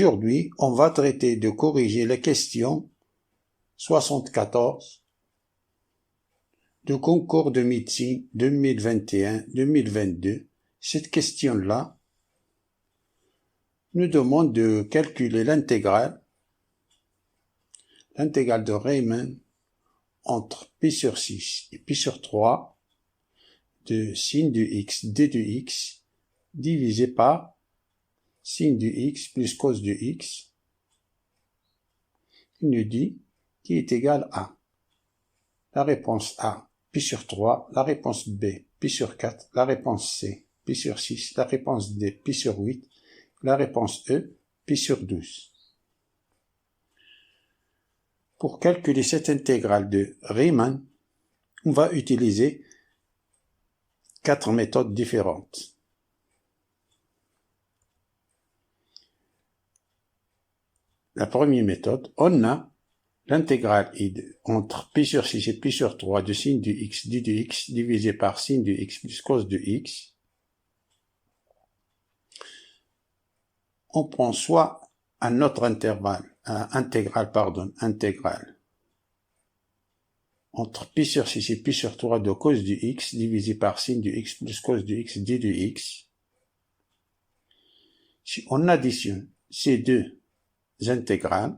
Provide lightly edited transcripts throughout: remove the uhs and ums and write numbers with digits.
Aujourd'hui, on va traiter de corriger la question 74 du concours de médecine 2021-2022. Cette question-là nous demande de calculer l'intégrale de Riemann entre pi sur 6 et pi sur 3 de sin de x d de x divisé par sin de x plus cos de x, qui nous dit qui est égal à la réponse A, pi sur 3, la réponse B, pi sur 4, la réponse C, pi sur 6, la réponse D, pi sur 8, la réponse E, pi sur 12. Pour calculer cette intégrale de Riemann, on va utiliser 4 méthodes différentes. La première méthode, on a l'intégrale entre pi sur 6 et pi sur 3 de sin de x d de x divisé par sin de x plus cos de x. On prend soit un autre intégrale entre pi sur 6 et pi sur 3 de cos de x divisé par sin de x plus cos de x d de x. Si on additionne ces deux intégrales,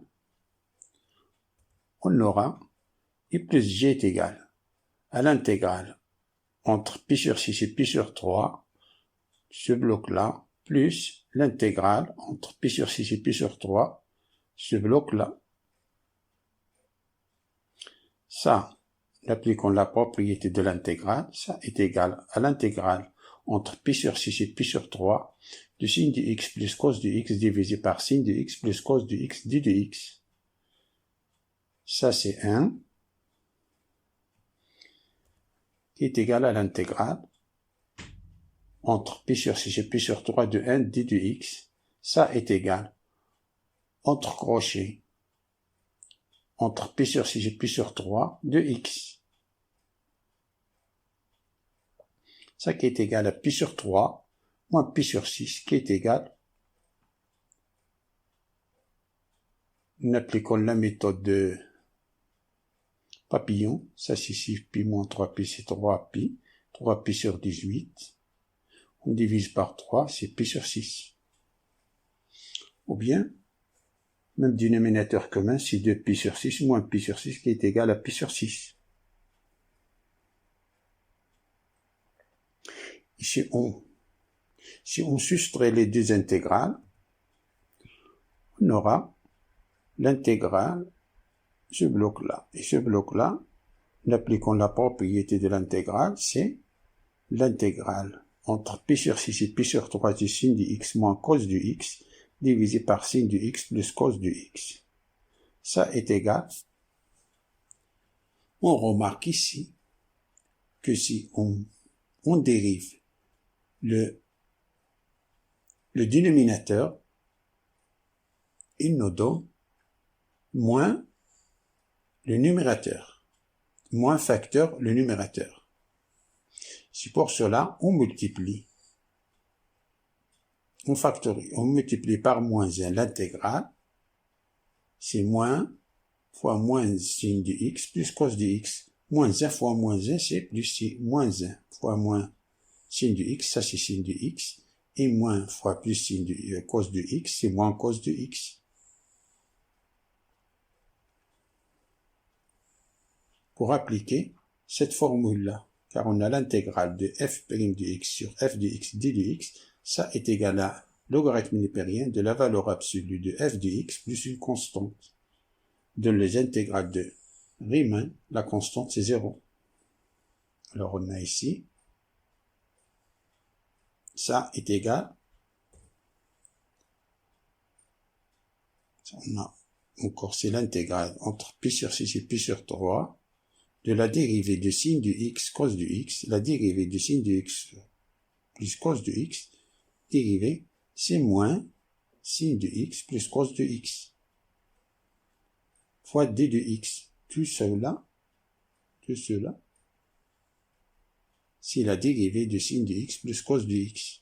on aura i plus g est égal à l'intégrale entre pi sur 6 et pi sur 3, ce bloc-là, plus l'intégrale entre pi sur 6 et pi sur 3, ce bloc-là. Ça, appliquons la propriété de l'intégrale, ça est égal à l'intégrale entre pi sur 6 et pi sur 3 de sin de x plus cos de x divisé par sin de x plus cos de x d de x. Ça, c'est 1 qui est égal à l'intégrale entre pi sur 6 et pi sur 3 de 1 d de x. Ça est égal, entre crochets, entre pi sur 6 et pi sur 3 de x. Ça qui est égal à pi sur 3 moins pi sur 6 qui est égal. Nous appliquons la méthode de papillon. Ça c'est 6 pi moins 3 pi, c'est 3 pi. 3 pi sur 18. On divise par 3, c'est pi sur 6. Ou bien, même dénominateur commun, c'est 2 pi sur 6 moins pi sur 6 qui est égal à pi sur 6. Ici, si on soustrait les deux intégrales, on aura l'intégrale, ce bloc-là. Et ce bloc-là, nous appliquons la propriété de l'intégrale, c'est l'intégrale entre pi sur 6 et pi sur 3 de sin de x moins cos de x divisé par sin de x plus cos de x. Ça est égal. On remarque ici que si on dérive le dénominateur, il nous donne moins le numérateur, moins facteur le numérateur. C'est pour cela on multiplie, on factorise, on multiplie par moins 1 l'intégrale, c'est moins fois moins sin de x plus cos de x. Moins 1 fois moins 1, c'est plus, c'est moins 1 fois moins sin de x, ça c'est sin de x, et moins fois plus sin de cos de x, c'est moins cos de x. Pour appliquer cette formule-là, car on a l'intégrale de f' de x sur f de x d de x, ça est égal à logarithme népérien de la valeur absolue de f de x plus une constante. Donne les intégrales de Riemann, la constante c'est 0. Alors on a ici, ça est égal, on a encore c'est l'intégrale entre pi sur 6 et pi sur 3 de la dérivée de sin de x cos de x, la dérivée de sin de x plus cos de x, dérivée c'est moins sin de x plus cos de x fois d de x. Tout cela, c'est la dérivée de sin de x plus cos de x.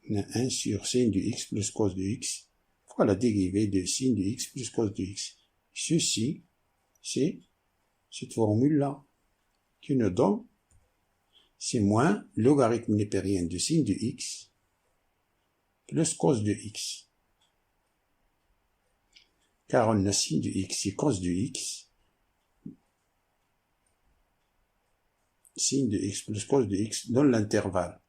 On a 1 sur sin de x plus cos de x fois la dérivée de sin de x plus cos de x. Ceci, c'est cette formule-là qui nous donne, c'est moins logarithme népérien de sin de x plus cos de x. Car on a sin de x et cos de x. Sin de x plus cos de x dans l'intervalle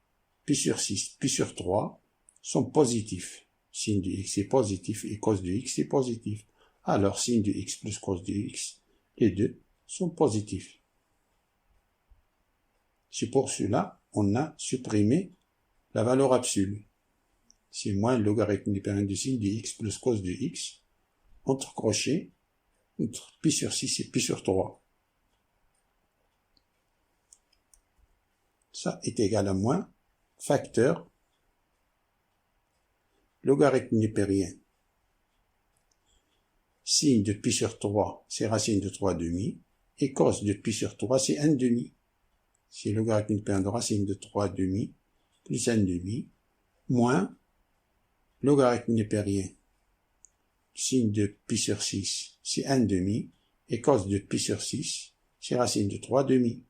pi sur 6, pi sur 3 sont positifs. Sin de x est positif et cos de x est positif. Alors sin de x plus cos de x, les deux sont positifs. C'est pour cela on a supprimé la valeur absolue. C'est moins le logarithme népérien de sin de x plus cos de x entre crochets entre pi sur 6 et pi sur 3. Ça est égal à moins facteur logarithme népérien. Sin de pi sur 3, c'est racine de 3 demi, et cos de pi sur 3, c'est 1 demi. C'est logarithme népérien de racine de 3 demi, plus 1 demi, moins logarithme népérien. Sin de pi sur 6, c'est 1 demi, et cos de pi sur 6, c'est racine de 3 demi.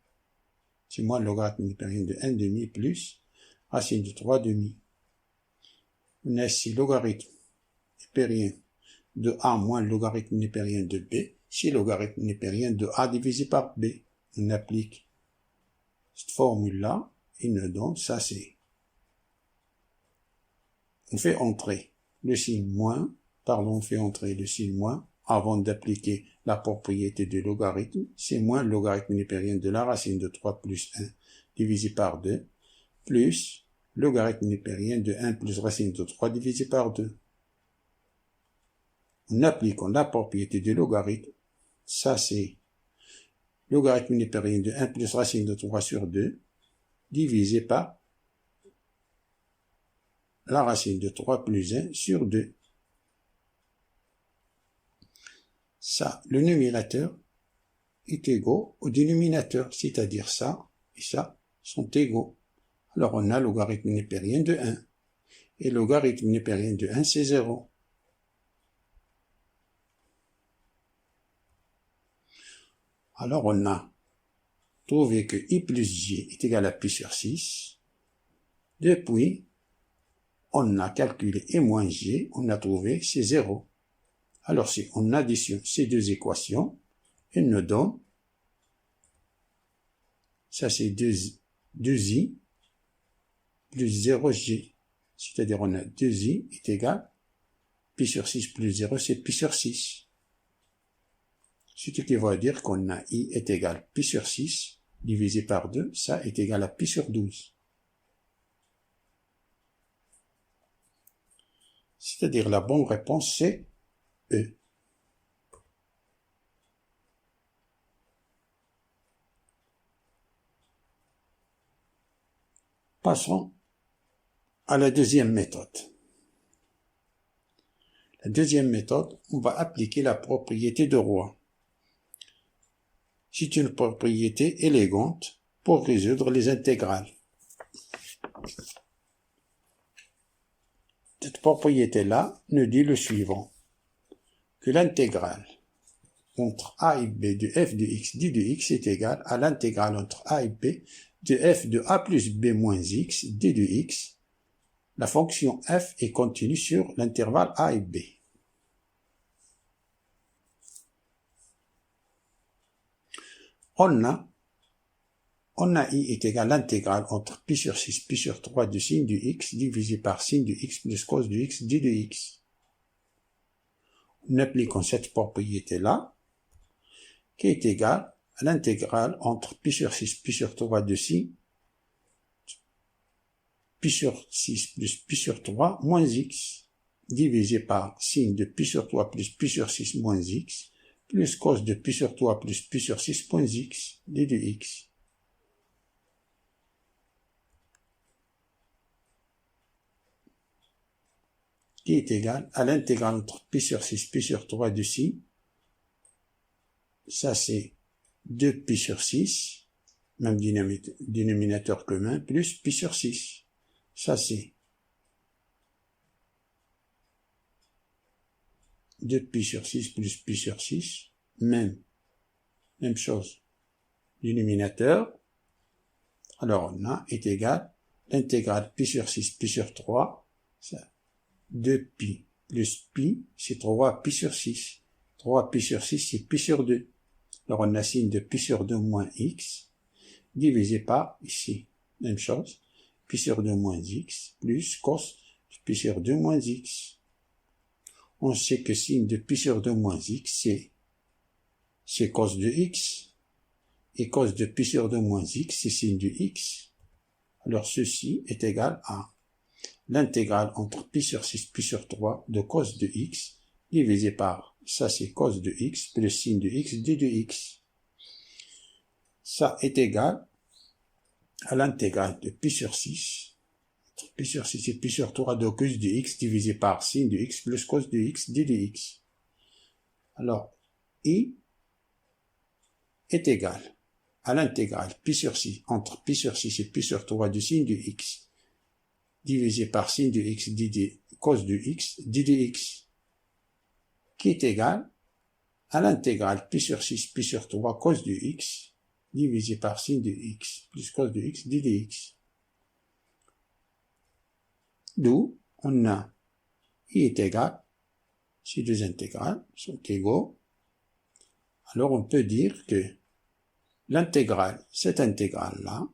C'est moins le logarithme népérien de 1 demi plus racine de 3 demi. On a ici logarithme népérien de a moins le logarithme népérien de b, c'est logarithme népérien de a divisé par b. On applique cette formule-là et nous donne ça c'est. On fait entrer le signe moins, on fait entrer le signe moins avant d'appliquer la propriété de logarithme, c'est moins le logarithme népérien de la racine de 3 plus 1 divisé par 2, plus logarithme népérien de 1 plus racine de 3 divisé par 2. En appliquant la propriété de logarithme, ça c'est logarithme népérien de 1 plus racine de 3 sur 2 divisé par la racine de 3 plus 1 sur 2. Ça, le numérateur est égal au dénominateur, c'est-à-dire ça et ça sont égaux. Alors on a logarithme népérien de 1. Et logarithme népérien de 1, c'est 0. Alors on a trouvé que i plus j est égal à pi sur 6. Depuis, on a calculé i moins j, on a trouvé c'est 0. Alors si on additionne ces deux équations, elle nous donne, ça c'est 2i plus 0j. C'est-à-dire on a 2i est égal, pi sur 6 plus 0 c'est pi sur 6. Ce qui va dire qu'on a i est égal pi sur 6 divisé par 2, ça est égal à pi sur 12. C'est-à-dire la bonne réponse c'est E. Passons à la deuxième méthode. La deuxième méthode, on va appliquer la propriété de Roy. C'est une propriété élégante pour résoudre les intégrales. Cette propriété-là nous dit le suivant, que l'intégrale entre a et b de f de x d de x est égale à l'intégrale entre a et b de f de a plus b moins x d de x. La fonction f est continue sur l'intervalle a et b. On a i est égal à l'intégrale entre pi sur 6, pi sur 3 de sin de x divisé par sin de x plus cos de x d de x. En appliquant cette propriété-là, qui est égale à l'intégrale entre pi sur 6, pi sur 3 de sin, pi sur 6 plus pi sur 3 moins x, divisé par sin de pi sur 3 plus pi sur 6 moins x, plus cos de pi sur 3 plus pi sur 6 moins x, d de x. Qui est égal à l'intégrale entre pi sur 6, pi sur 3 de sin, ça c'est 2 pi sur 6, même dénominateur commun, plus pi sur 6. Ça c'est 2pi sur 6 plus pi sur 6, même chose. Dénominateur, alors on a est égal, l'intégrale pi sur 6, pi sur 3, ça, 2pi plus pi, c'est 3pi sur 6. 3pi sur 6, c'est pi sur 2. Alors on a signe de pi sur 2 moins x, divisé par, ici, même chose, pi sur 2 moins x, plus cos de pi sur 2 moins x. On sait que signe de pi sur 2 moins x, c'est cos de x, et cos de pi sur 2 moins x, c'est signe de x. Alors ceci est égal à l'intégrale entre pi sur 6, pi sur 3 de cos de x, divisé par, ça c'est cos de x, plus signe de x, d de x. Ça est égal à l'intégrale de pi sur 6, entre pi sur 6 et pi sur 3 de cos de x, divisé par signe de x, plus cos de x, d de x. Alors, i est égal à l'intégrale pi sur 6, entre pi sur 6 et pi sur 3 de signe de x, divisé par signe de x, cos de x, d de x, qui est égal à l'intégrale pi sur 6, pi sur 3, cos de x, divisé par signe de x, plus cos de x, d de x. D'où on a i est égal, ces deux intégrales sont égaux, alors on peut dire que l'intégrale, cette intégrale-là,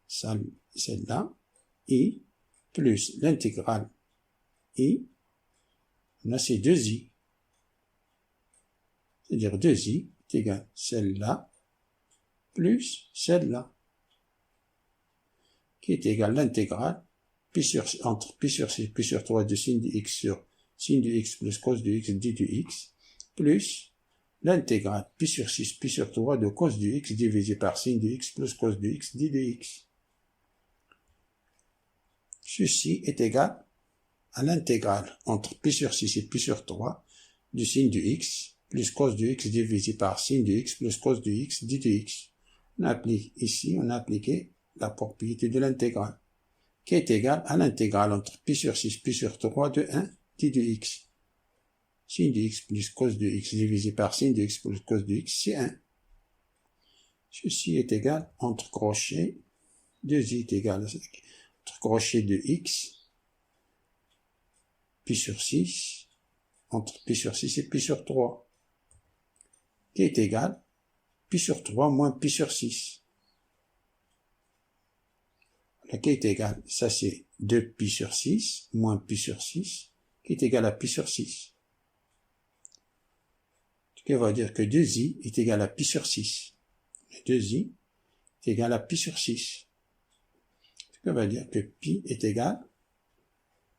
celle-là, i, plus l'intégrale i, on a ces deux i. C'est-à-dire 2i est égal celle-là, plus celle-là, qui est égal l'intégrale entre pi sur 6, pi sur 3 de signe de x sur signe de x plus cos de x, d de x, plus l'intégrale pi sur 6, pi sur 3 de cos de x divisé par signe de x plus cos de x, d de x. Ceci est égal à l'intégrale entre pi sur 6 et pi sur 3 du signe de x plus cos de x divisé par signe de x plus cos de x, d de x. On a appliqué la propriété de l'intégrale, qui est égale à l'intégrale entre pi sur 6, pi sur 3 de 1, d de x. Signe de x plus cos de x divisé par signe de x plus cos de x, c'est 1. Ceci est égal entre crochets, 2i est égal entre crochet de x, pi sur 6, entre pi sur 6 et pi sur 3, qui est égal pi sur 3 moins pi sur 6. Là, qui est égal, ça c'est 2pi sur 6 moins pi sur 6, qui est égal à pi sur 6. Ce qui va dire que 2i est égal à pi sur 6. 2i est égal à pi sur 6. Ce qui va dire que pi est égal à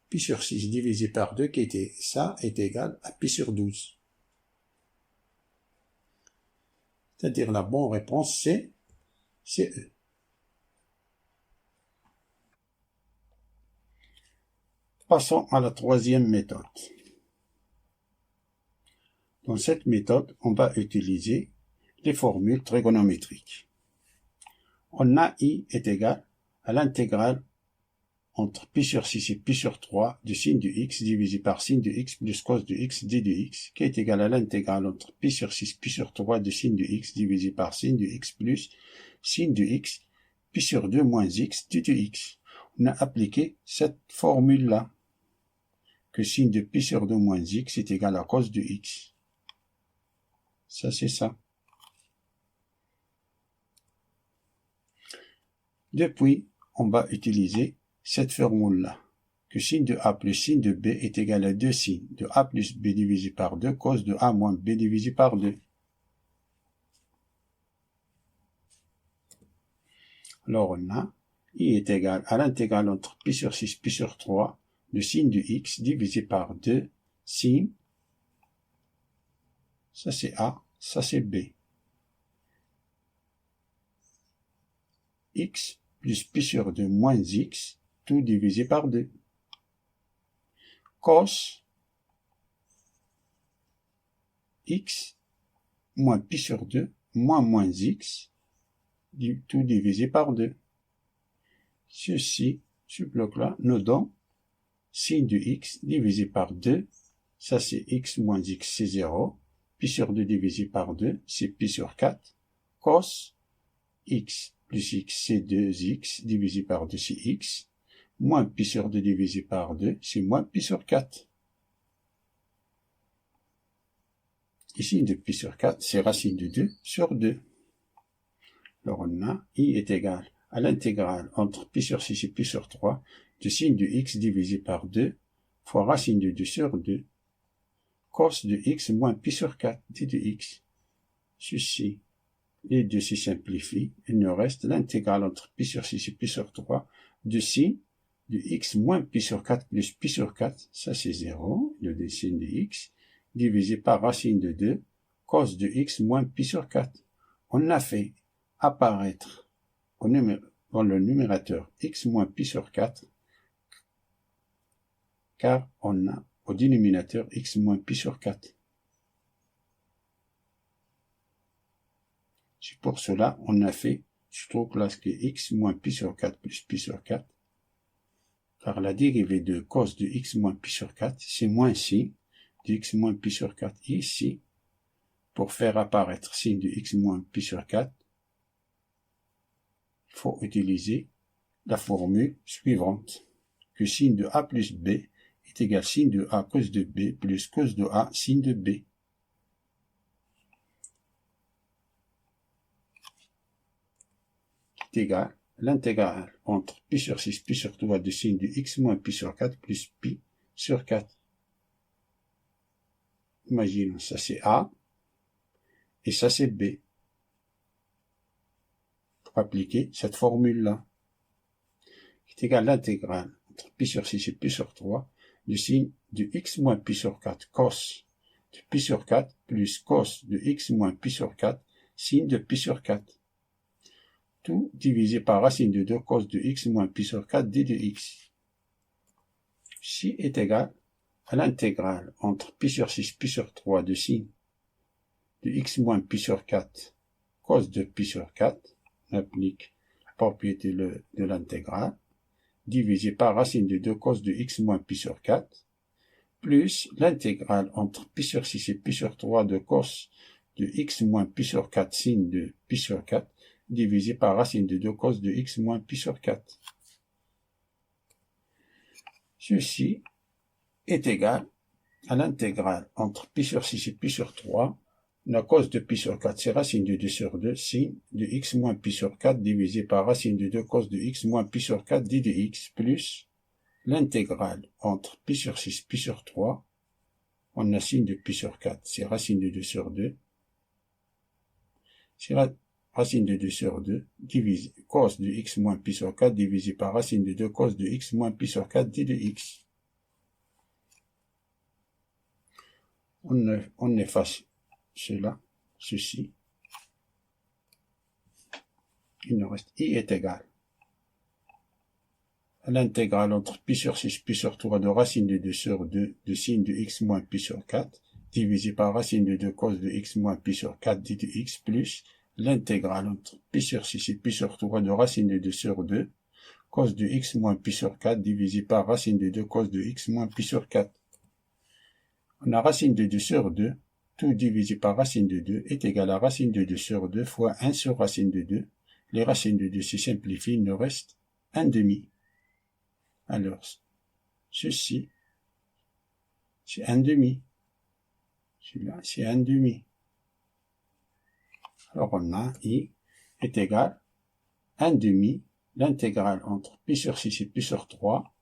pi sur 6 divisé par 2, qui était ça, est égal à pi sur 12. C'est-à-dire la bonne réponse, c'est E. Passons à la troisième méthode. Dans cette méthode, on va utiliser les formules trigonométriques. On a i est égal à l'intégrale entre pi sur 6 et pi sur 3 du signe de x divisé par signe de x plus cos de x, d de x, qui est égal à l'intégrale entre pi sur 6, pi sur 3 du signe de x divisé par signe de x plus signe de x, pi sur 2 moins x, d de x. On a appliqué cette formule-là, que signe de pi sur 2 moins x est égal à cos de x. Ça, c'est ça. Depuis, on va utiliser cette formule-là, que signe de a plus signe de b est égal à 2 signes de a plus b divisé par 2 cos de a moins b divisé par 2. Alors on a i est égal à l'intégrale entre pi sur 6, pi sur 3 de signe de x divisé par 2 signe, ça c'est a, ça c'est b, x plus pi sur 2 moins x, tout divisé par 2. Cos x moins pi sur 2 moins x, tout divisé par 2. Ceci, ce bloc-là, nous donne signe de x divisé par 2, Ça c'est x moins x, c'est 0. Pi sur 2 divisé par 2, c'est pi sur 4. Cos x plus x, c'est 2x divisé par 2, c'est x. Moins pi sur 2 divisé par 2, c'est moins pi sur 4. Ici, de pi sur 4, c'est racine de 2 sur 2. Alors on a i est égal à l'intégrale entre pi sur 6 et pi sur 3 de sin de x divisé par 2 fois racine de 2 sur 2 cos de x moins pi sur 4 d de x. Ceci, les deux se simplifient. Il nous reste l'intégrale entre pi sur 6 et pi sur 3 de sin de x moins pi sur 4 plus pi sur 4, ça c'est 0, le dessin de x, divisé par racine de 2, cos de x moins pi sur 4. On a fait apparaître dans le numérateur x moins pi sur 4, car on a au dénominateur x moins pi sur 4. C'est pour cela on a fait, je trouve que x moins pi sur 4 plus pi sur 4, car la dérivée de cos de x moins pi sur 4, c'est moins sin de x moins pi sur 4. Ici, pour faire apparaître sin de x moins pi sur 4, il faut utiliser la formule suivante, que sin de a plus b est égal à sin de a cos de b plus cos de a sin de b. Qui est égal à l'intégrale entre pi sur 6 pi sur 3 de sin de x moins pi sur 4 plus pi sur 4. Imaginons, ça c'est a, et ça c'est b. Pour appliquer cette formule-là, qui est égal à l'intégrale entre pi sur 6 et pi sur 3 de sin de x moins pi sur 4 cos de pi sur 4 plus cos de x moins pi sur 4 sin de pi sur 4. Tout divisé par racine de 2 cos de x moins pi sur 4 d de x. Ceci est égal à l'intégrale entre pi sur 6 pi sur 3 de sin de x moins pi sur 4 cos de pi sur 4, on applique la propriété de l'intégrale, divisé par racine de 2 cos de x moins pi sur 4, plus l'intégrale entre pi sur 6 et pi sur 3 de cos de x moins pi sur 4 sin de pi sur 4, divisé par racine de 2 cos de x moins pi sur 4. Ceci est égal à l'intégrale entre pi sur 6 et pi sur 3, la cos de pi sur 4, c'est racine de 2 sur 2, sin de x moins pi sur 4, divisé par racine de 2 cos de x moins pi sur 4, d de x, plus l'intégrale entre pi sur 6, pi sur 3, on a sin de pi sur 4, c'est racine de 2 sur 2, c'est racine de 2 sur 2, divisé, cos de x moins pi sur 4, divisé par racine de 2 cos de x moins pi sur 4, d de x. On efface ceci. Il nous reste i est égal à l'intégrale entre pi sur 6, pi sur 3 de racine de 2 sur 2 de sin de x moins pi sur 4, divisé par racine de 2 cos de x moins pi sur 4 d de x, plus l'intégrale entre pi sur 6 et pi sur 3 de racine de 2 sur 2, cos de x moins pi sur 4, divisé par racine de 2 cos de x moins pi sur 4. On a racine de 2 sur 2, tout divisé par racine de 2 est égal à racine de 2 sur 2 fois 1 sur racine de 2. Les racines de 2 se simplifient, il nous reste 1 demi. Alors, ceci, c'est 1 demi. Celui-là, c'est 1 demi. Alors, on a i est égal à 1 demi, l'intégrale entre pi sur 6 et pi sur 3,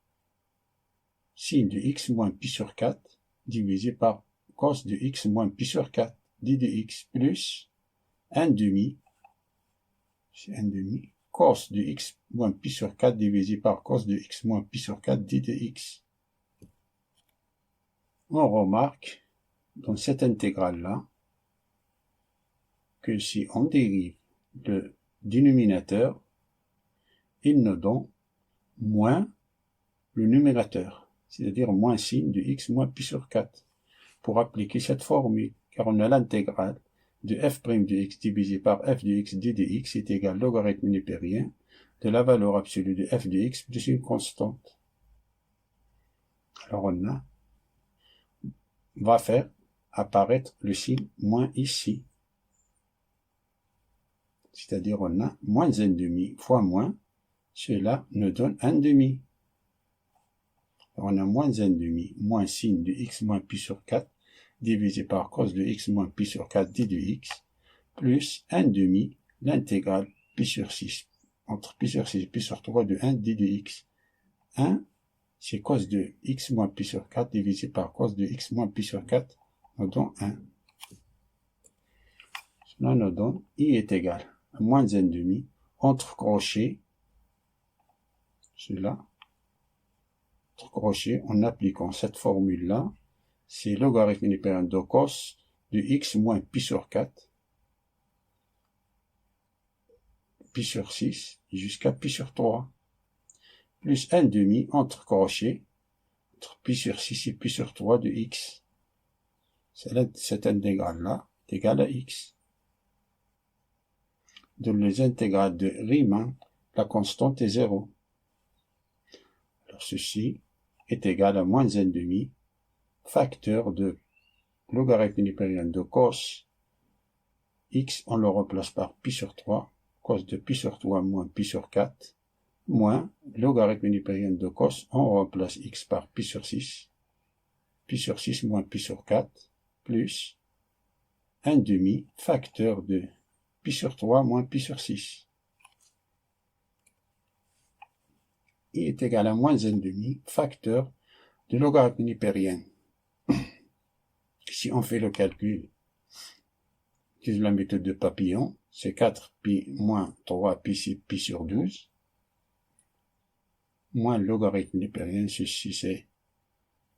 sin de x moins pi sur 4, divisé par cos de x moins pi sur 4, d de x, plus 1 demi, c'est 1 demi, cos de x moins pi sur 4 divisé par cos de x moins pi sur 4, d de x. On remarque dans cette intégrale-là que si on dérive le dénominateur, il nous donne moins le numérateur, c'est-à-dire moins sin de x moins pi sur 4, pour appliquer cette formule, car on a l'intégrale de f' de x divisé par f de x d de x est égal à logarithme népérien de la valeur absolue de f de x plus une constante. Alors on a va faire apparaître le signe moins ici. C'est-à-dire on a moins 1,5 fois moins, cela nous donne 1,5. On a moins 1,5 moins signe de x moins pi sur 4 divisé par cos de x moins pi sur 4 d de x plus 1,5 l'intégrale pi sur 6 entre pi sur 6 et pi sur 3 de 1 d de x. 1, c'est cos de x moins pi sur 4 divisé par cos de x moins pi sur 4 nous donne 1. Cela nous donne i est égal à moins 1,5 entre crochets, cela, entre crochets, en appliquant cette formule-là, c'est logarithme unipérienne de cos de x moins pi sur 4, pi sur 6, jusqu'à pi sur 3, plus 1,5 entre crochets, entre pi sur 6 et pi sur 3 de x. Cette intégrale-là est égale à x. De les intégrales de Riemann, la constante est 0. Alors ceci est égal à moins 1,5 facteur de logarithme unipérienne de cos x, on le remplace par pi sur 3, cos de pi sur 3 moins pi sur 4, moins logarithme unipérienne de cos, on remplace x par pi sur 6 moins pi sur 4, plus 1,5 facteur de pi sur 3 moins pi sur 6. I est égal à moins 1,5 facteur de logarithme unipérien. Si on fait le calcul, utilise la méthode de Papillon, c'est 4pi moins 3pi, c'est pi sur 12, moins le logarithme unipérien, ceci c'est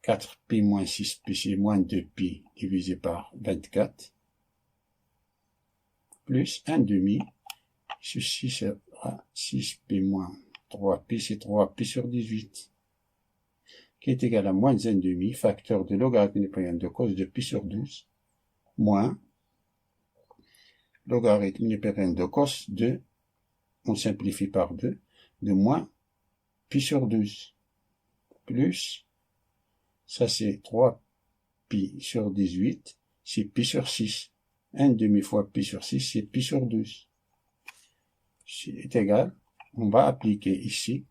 4pi moins 6pi, c'est moins 2pi divisé par 24, plus 1,5, ceci sera 6pi moins 3pi, c'est 3pi sur 18, qui est égal à moins 1,5 facteur de logarithme unipérien de cos de pi sur 12, moins logarithme unipérien de cos de, on simplifie par 2, de moins pi sur 12, plus, ça c'est 3pi sur 18, c'est pi sur 6, 1,5 fois pi sur 6, c'est pi sur 12. C'est égal, on va appliquer ici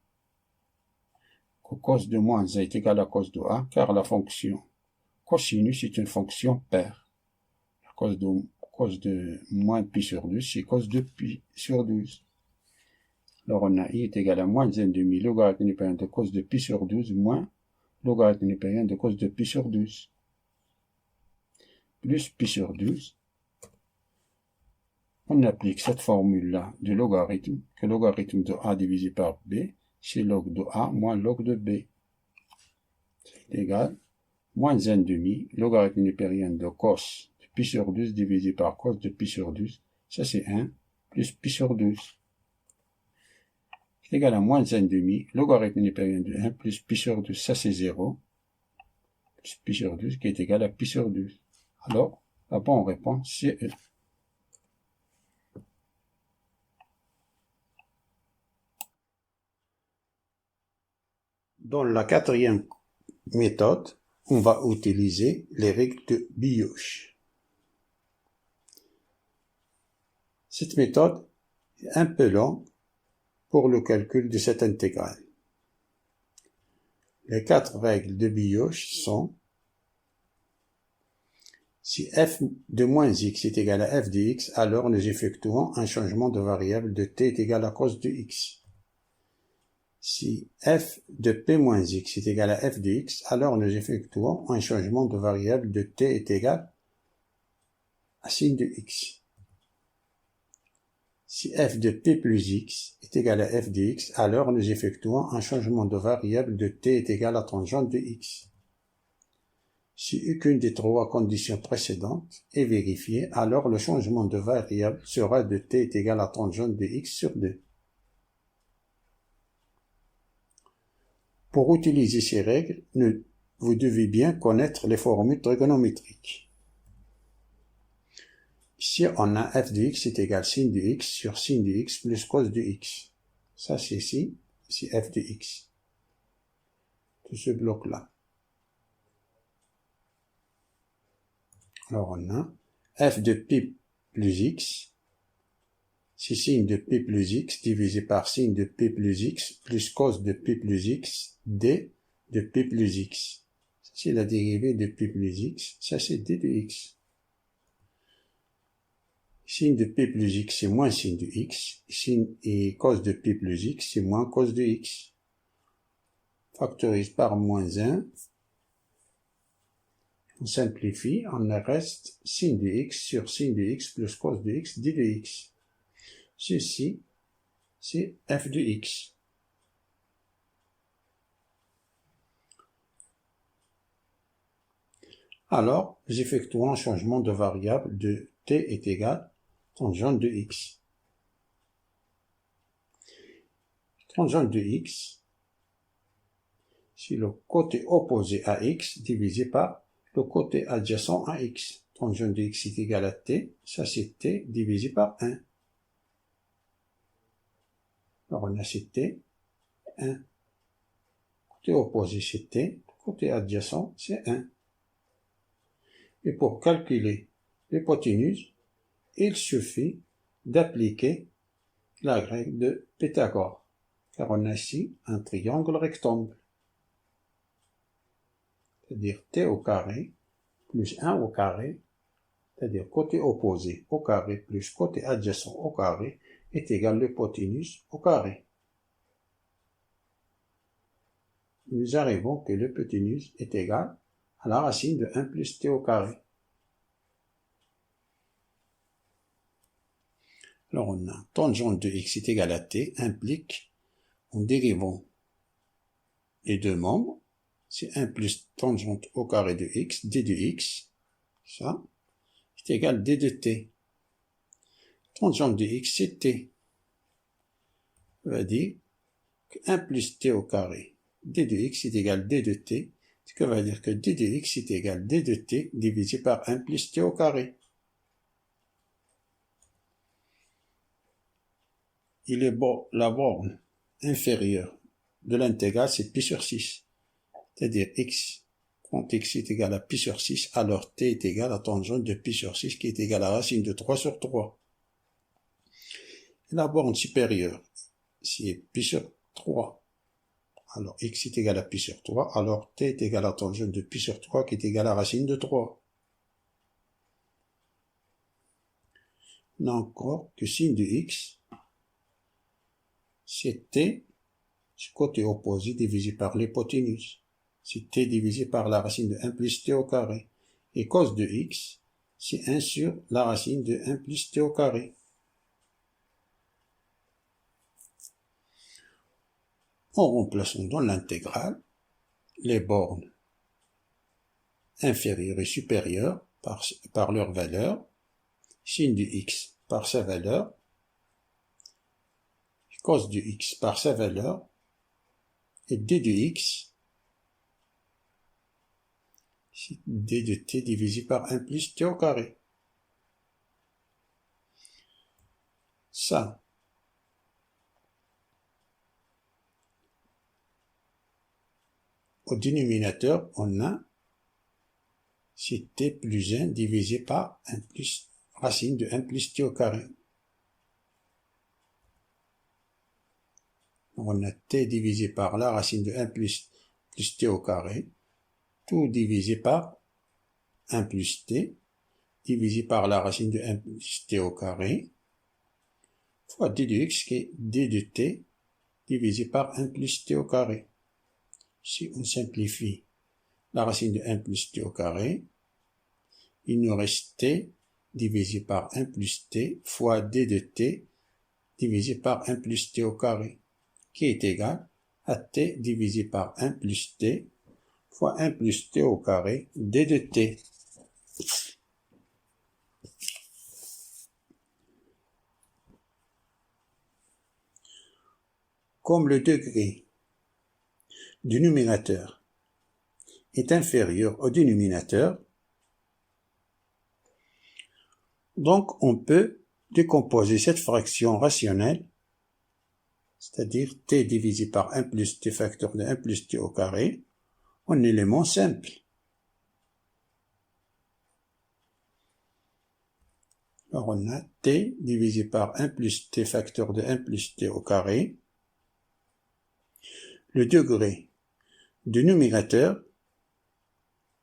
que cos de moins a est égal à cos de a, car la fonction cosinus est une fonction paire. Cos de moins pi sur 12, c'est cos de pi sur 12. Alors on a i est égal à moins 1,5 logarithme unipérien de cos de pi sur 12 moins logarithme unipérien de cos de pi sur 12 plus pi sur 12. On applique cette formule-là de logarithme, que logarithme de a divisé par b, c'est log de a moins log de b. C'est égal moins 1,5 logarithme unipérien de cos de pi sur 12 divisé par cos de pi sur 12, ça c'est 1, plus pi sur 12. C'est égal à moins 1,5 logarithme unipérien de 1 plus pi sur 12, ça c'est 0, plus pi sur 12 qui est égal à pi sur 12. Alors, la bonne réponse c'est E. Dans la quatrième méthode, on va utiliser les règles de Biot. Cette méthode est un peu longue pour le calcul de cette intégrale. Les 4 règles de Biot sont: si f de moins x est égal à f de x, alors nous effectuons un changement de variable de t est égal à cos de x. Si f de p moins x est égal à f de x, alors nous effectuons un changement de variable de t est égal à sin de x. Si f de p plus x est égal à f de x, alors nous effectuons un changement de variable de t est égal à tangente de x. Si aucune des 3 conditions précédentes est vérifiée, alors le changement de variable sera de t est égal à tangente de x sur 2. Pour utiliser ces règles, vous devez bien connaître les formules trigonométriques. Ici, on a f de x est égal à sin de x sur sin de x plus cos de x. Ça, c'est ici, c'est f de x. Tout ce bloc-là. Alors on a f de pi plus x, c'est sin de pi plus x divisé par sin de pi plus x plus cos de pi plus x d de pi plus x. Ça c'est la dérivée de pi plus x, ça c'est d de x. Sin de pi plus x c'est moins sin de x, sin et cos de pi plus x c'est moins cos de x. Factorise par moins 1. On simplifie, on reste sin de x sur sin de x plus cos de x d de x. Ceci, c'est f de x. Alors, nous effectuons un changement de variable de t est égal tangente de x. Tangente de x, c'est le côté opposé à x divisé par le côté adjacent à x. Tangente de x est égal à t, ça c'est t divisé par 1. Alors on a c'est t, 1. Côté opposé c'est t, côté adjacent c'est 1. Et pour calculer l'hypoténuse, il suffit d'appliquer la règle de Pythagore, car on a ici un triangle rectangle. C'est-à-dire t au carré plus 1 au carré, c'est-à-dire côté opposé au carré plus côté adjacent au carré, est égal à l'hypoténuse au carré. Nous arrivons que l'hypoténuse est égale à la racine de 1 plus t au carré. Alors on a tangente de x est égal à t implique, en dérivant les deux membres, c'est 1 plus tangente au carré de x, d de x, ça, est égal à d de t. Tangente de x, c'est t. On va dire que 1 plus t au carré, d de x est égal à d de t, ce qui va dire que d de x est égal à d de t divisé par 1 plus t au carré. Il est bon, la borne inférieure de l'intégrale, c'est pi sur 6. C'est-à-dire x, quand x est égal à pi sur 6, alors t est égal à tangente de pi sur 6 qui est égal à racine de 3 sur 3. Et la borne supérieure, c'est pi sur 3. Alors x est égal à pi sur 3, alors t est égal à tangente de pi sur 3 qui est égal à racine de 3. On a encore que sin de x, c'est t, ce côté opposé divisé par l'hypoténuse. C'est t divisé par la racine de 1 plus t au carré. Et cos de x, c'est 1 sur la racine de 1 plus t au carré. En remplaçant dans l'intégrale les bornes inférieures et supérieures par leur valeur, sin de x par sa valeur, cos de x par sa valeur, et d de x, c'est d de t divisé par 1 plus t au carré. Ça, au dénominateur, on a c'est t plus 1 divisé par 1 plus racine de 1 plus t au carré. On a t divisé par la racine de 1 plus t au carré, tout divisé par 1 plus t, divisé par la racine de 1 plus t au carré, fois d de x qui est d de t, divisé par 1 plus t au carré. Si on simplifie la racine de 1 plus t au carré, il nous reste t divisé par 1 plus t fois d de t divisé par 1 plus t au carré, qui est égal à t divisé par 1 plus t fois 1 plus t au carré d de t. Comme le degré du numérateur est inférieur au dénominateur, donc on peut décomposer cette fraction rationnelle, c'est-à-dire t divisé par 1 plus t facteur de 1 plus t au carré, en éléments simples. Alors on a t divisé par 1 plus t facteur de 1 plus t au carré. Le degré du numérateur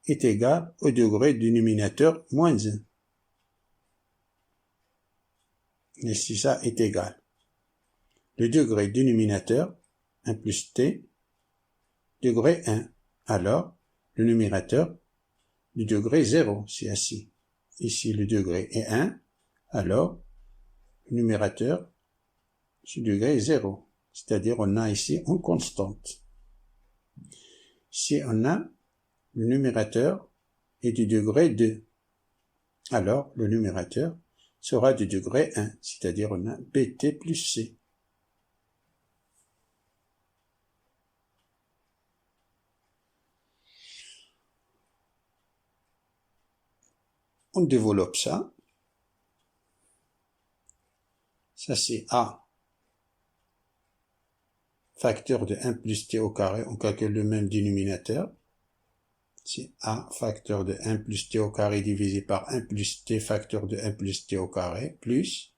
est égal au degré du dénominateur moins 1. Et si ça est égal, le degré du numérateur, 1 plus t, degré 1. Alors, le numérateur du degré 0, c'est ainsi. Ici, le degré est 1. Alors, le numérateur du degré est 0. C'est-à-dire, on a ici une constante. Si on a le numérateur est du degré 2, alors le numérateur sera du degré 1, c'est-à-dire on a bt plus c. On développe ça. Ça c'est a facteur de 1 plus t au carré, on calcule le même dénominateur. C'est a facteur de 1 plus t au carré divisé par 1 plus t facteur de 1 plus t au carré, plus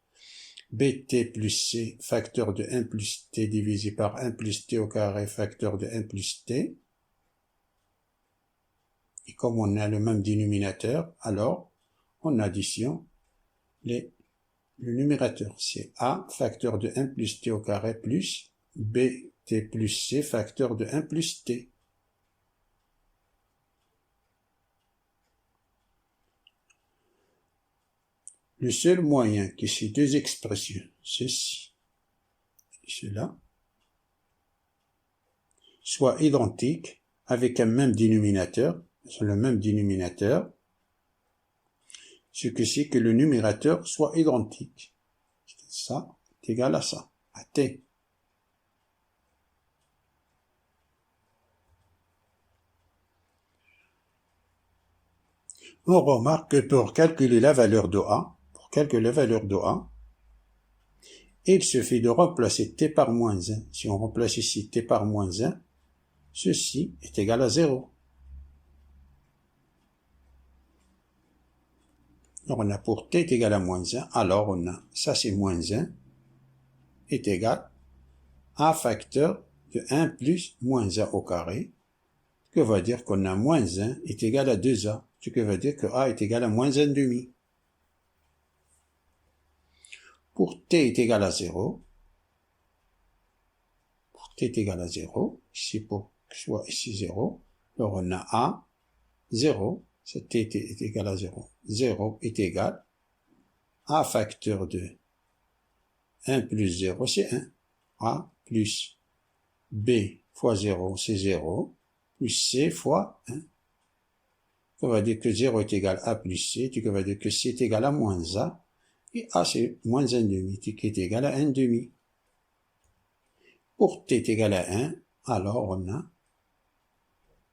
bt plus c facteur de 1 plus t divisé par 1 plus t au carré facteur de 1 plus t. Et comme on a le même dénominateur, alors on additionne le numérateur. C'est a facteur de 1 plus t au carré plus bt plus c facteur de 1 plus t. Le seul moyen que ces deux expressions, ceci et cela, soient identiques avec un même dénominateur, le même dénominateur, ce que c'est que le numérateur soit identique. Ça est égal à ça, à t. On remarque que pour calculer la valeur de a, il suffit de remplacer t par moins 1. Si on remplace ici t par moins 1, ceci est égal à 0. Alors on a pour t est égal à moins 1, alors on a, ça c'est moins 1, est égal à facteur de 1 plus moins 1 au carré, ce qui va dire qu'on a moins 1 est égal à 2a, ce qui veut dire que a est égal à moins 1 demi. Pour t est égal à 0, ici pour que soit ici 0, alors on a a, 0, c'est t est égal à 0, 0 est égal à facteur de 1 plus 0, c'est 1, a plus b fois 0, c'est 0, plus c fois 1. Ça va dire que 0 est égal à plus c, ça va dire que c est égal à moins a, et a c'est moins 1 demi, qui est égal à 1 demi. Pour t est égal à 1, alors on a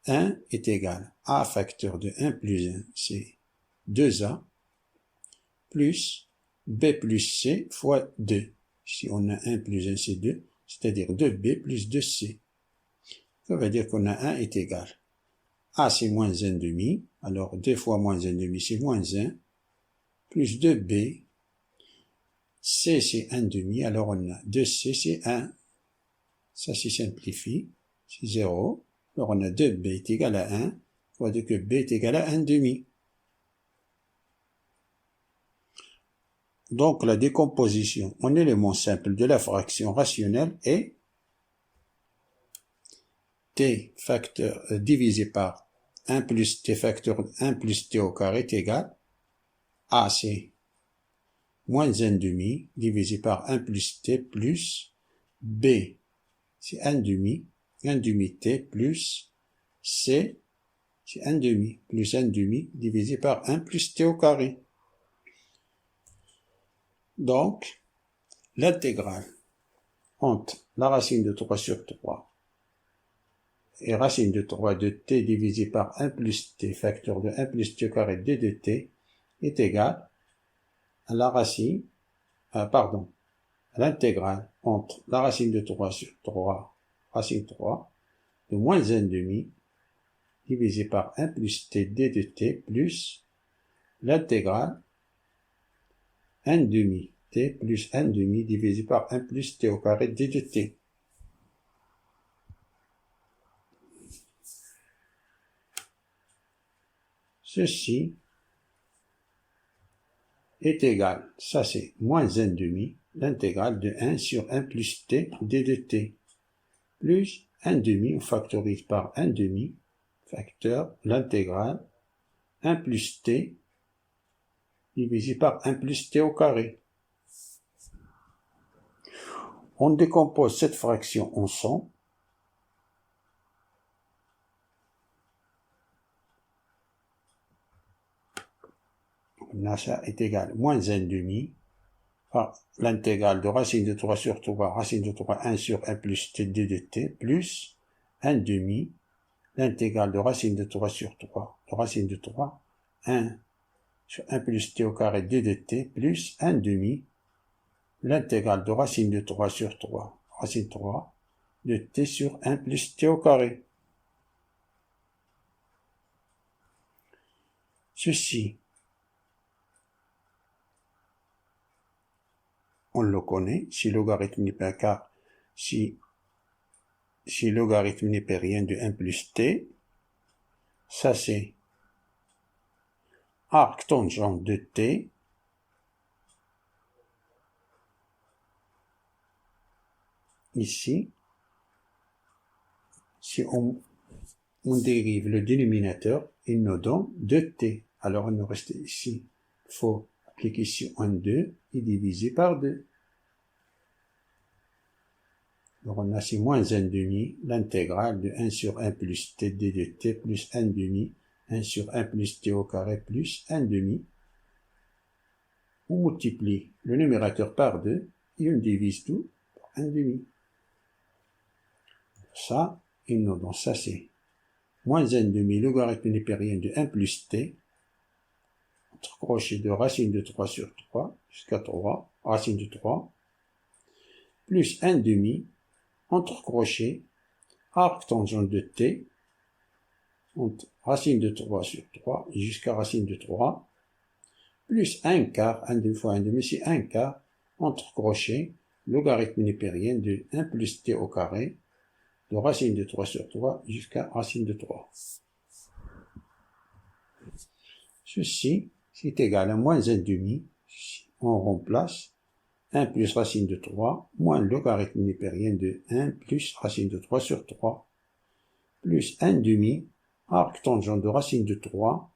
1 est égal à facteur de 1 plus 1, c'est 2a, plus b plus c fois 2. Si on a 1 plus 1, c'est 2, c'est-à-dire 2b plus 2c. Ça veut dire qu'on a 1 est égal. A c'est moins 1 demi, alors 2 fois moins 1 demi c'est moins 1, plus 2b, c c'est 1 demi, alors on a 2c c'est 1. Ça se simplifie, c'est 0. Alors on a 2b est égal à 1, on va dire que b est égal à 1 demi. Donc la décomposition en éléments simples de la fraction rationnelle est t facteur divisé par 1 plus t facteur 1 plus t au carré est égal à c'est moins 1 demi divisé par 1 plus t plus b c'est 1 demi t plus c c'est 1 demi plus 1 demi divisé par 1 plus t au carré. Donc, l'intégrale entre la racine de 3 sur 3 et racine de 3 de t divisé par 1 plus t facteur de 1 plus t au carré d de t est égale à la racine, à l'intégrale entre la racine de 3 sur 3, racine 3, de moins 1 demi divisé par 1 plus t d de t plus l'intégrale 1 demi t plus 1 demi divisé par 1 plus t au carré d de t. Ceci est égal, ça c'est moins 1 demi, l'intégrale de 1 sur 1 plus t d de t, plus 1 demi, on factorise par 1 demi, facteur, l'intégrale, 1 plus t, divisé par 1 plus t au carré. On décompose cette fraction en 100. Ça est égal, moins 1 demi, par l'intégrale de racine de 3 sur 3, racine de 3, 1 sur 1 plus t d de t, plus 1 demi, l'intégrale de racine de 3 sur 3, de racine de 3, 1 sur 1 plus t au carré d de t, plus 1 demi, l'intégrale de racine de 3 sur 3, racine 3, de t sur 1 plus t au carré. Ceci, on le connaît, si logarithme n'est pas car, si logarithme n'est pas rien de 1 plus t, ça c'est arc tangent de t ici. Si on dérive le dénominateur, il nous donne 2t. Alors il nous reste ici, il faut appliquer ici 1, 2 et diviser par 2. Donc on a ici moins 1 demi, l'intégrale de 1 sur 1 plus t d de t plus 1 demi, 1 sur 1 plus t au carré plus 1 demi. On multiplie le numérateur par 2 et on divise tout par 1 demi. Ça, il nous donne ça, c'est moins 1 demi logarithme népérien de 1 plus t, entre crochet de racine de 3 sur 3 jusqu'à 3, racine de 3, plus 1 demi, entre crochet, arc tangent de t, entre racine de 3 sur 3 jusqu'à racine de 3, plus 1 quart, 1 demi fois 1 demi, c'est 1 quart, entre crochet, logarithme népérien de 1 plus t au carré, de racine de 3 sur 3 jusqu'à racine de 3. Ceci, c'est égal à moins 1 demi, on remplace 1 plus racine de 3, moins logarithme népérien de 1 plus racine de 3 sur 3, plus 1 demi, arc tangent de racine de 3,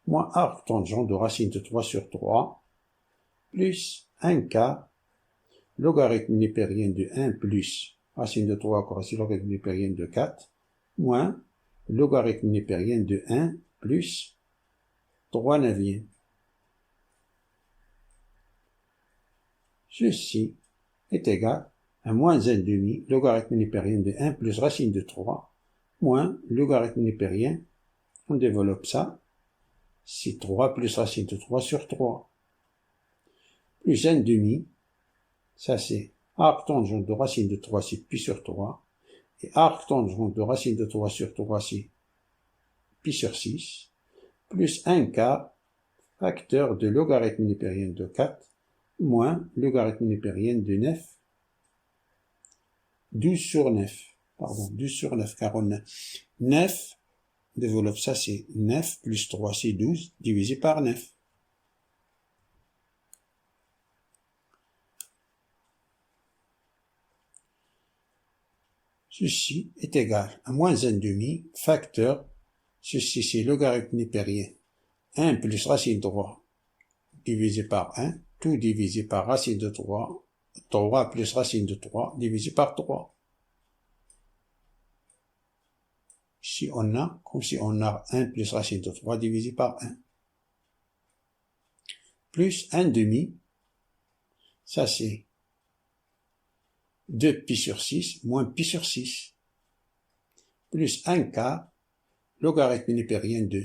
moins arc tangent de racine de 3 sur 3, plus 1 quart, logarithme népérien de 1 plus racine de 3 correspond au logarithme népérien de 4, moins logarithme népérien de 1 plus 3 neuvièmes. Ceci est égal à moins 1 demi logarithme népérien de 1 plus racine de 3, moins logarithme népérien, on développe ça, c'est 3 plus racine de 3 sur 3, plus 1 demi, ça c'est arc tangent de racine de 3, c'est pi sur 3, et arc tangent de racine de 3 sur 3, c'est pi sur 6, plus 1 quart, facteur de logarithme népérien de 4, moins logarithme népérien de 9, 12 sur 9, car on a 9, développe ça, c'est 9, plus 3, c'est 12, divisé par 9. Ceci est égal à moins 1 demi, facteur, ceci c'est logarithme népérien, 1 plus racine de 3, divisé par 1, tout divisé par racine de 3, 3 plus racine de 3, divisé par 3. Ici on a, comme si on a 1 plus racine de 3 divisé par 1. Plus 1 demi, ça c'est 2 pi sur 6, moins pi sur 6. Plus 1 quart, logarithme népérien de,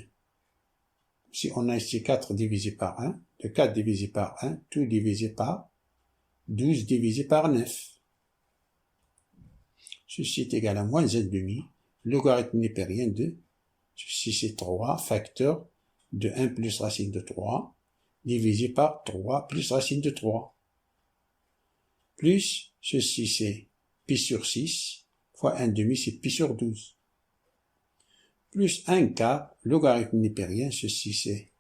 si on a ici 4 divisé par 1, de 4 divisé par 1, tout divisé par 12 divisé par 9. Ceci est égal à moins 1 demi, logarithme népérien de, ceci c'est 3, facteur de 1 plus racine de 3, divisé par 3 plus racine de 3. Plus, ceci c'est pi sur 6, fois 1 demi c'est pi sur 12. Plus 1 quart, logarithme népérien, ceci c'est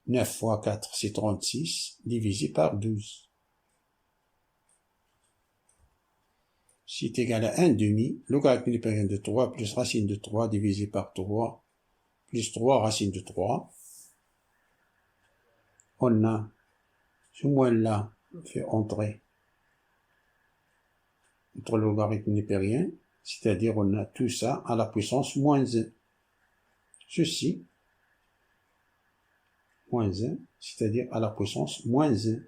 9 fois 4 c'est 36, divisé par 12. C'est égal à 1 demi, logarithme népérien de 3 plus racine de 3 divisé par 3, plus 3 racine de 3. On a ce moins-là fait entrer notre logarithme népérien, c'est-à-dire on a tout ça à la puissance moins 1. Ceci, moins 1, c'est-à-dire à la puissance moins 1.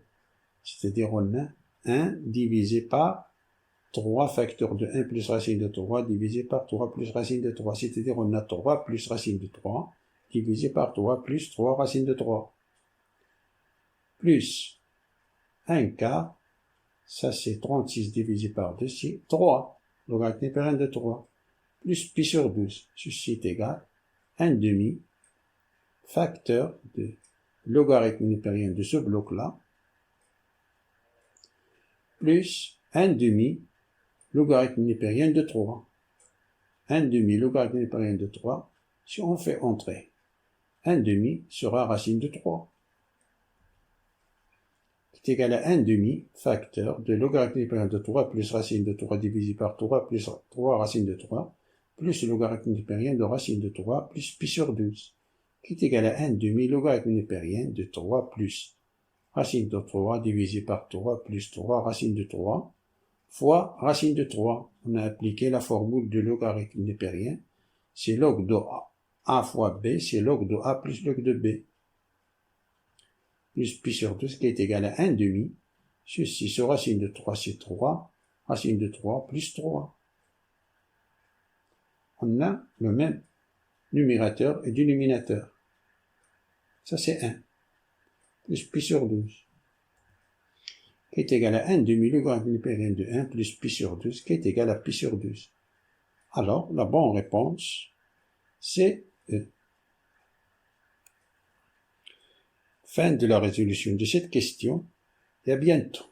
C'est-à-dire on a 1 divisé par 3 facteur de 1 plus racine de 3 divisé par 3 plus racine de 3. C'est-à-dire on a 3 plus racine de 3 divisé par 3 plus 3 racine de 3. Plus 1 quart, ça c'est 36 divisé par 2, c'est 3. Logarithme népérien de 3. Plus pi sur 12. Ceci est égal à 1 demi facteur de logarithme népérien de ce bloc-là, plus 1 demi logarithme népérien de 3. 1 demi logarithme népérien de 3, si on fait entrer 1 demi sera racine de 3, qui est égal à 1 demi facteur de logarithme népérien de 3 plus racine de 3 divisé par 3 plus 3 racine de 3, plus logarithme népérien de racine de 3 plus pi sur 12, qui est égal à 1 demi logarithme népérien de 3 plus racine de 3 divisé par 3 plus 3 racine de 3 fois racine de 3. On a appliqué la formule de logarithme népérien. C'est log de A fois B, c'est log de A plus log de B. Plus pi sur 12 qui est égal à 1 demi. Ceci sur racine de 3, c'est 3. Racine de 3 plus 3. On a le même numérateur et dénominateur. Ça c'est 1. Plus pi sur 12. Qui est égal à 1 demi logarithme népérien de 1 plus pi sur 12, qui est égal à pi sur 12. Alors, la bonne réponse, c'est E. Fin de la résolution de cette question, et à bientôt.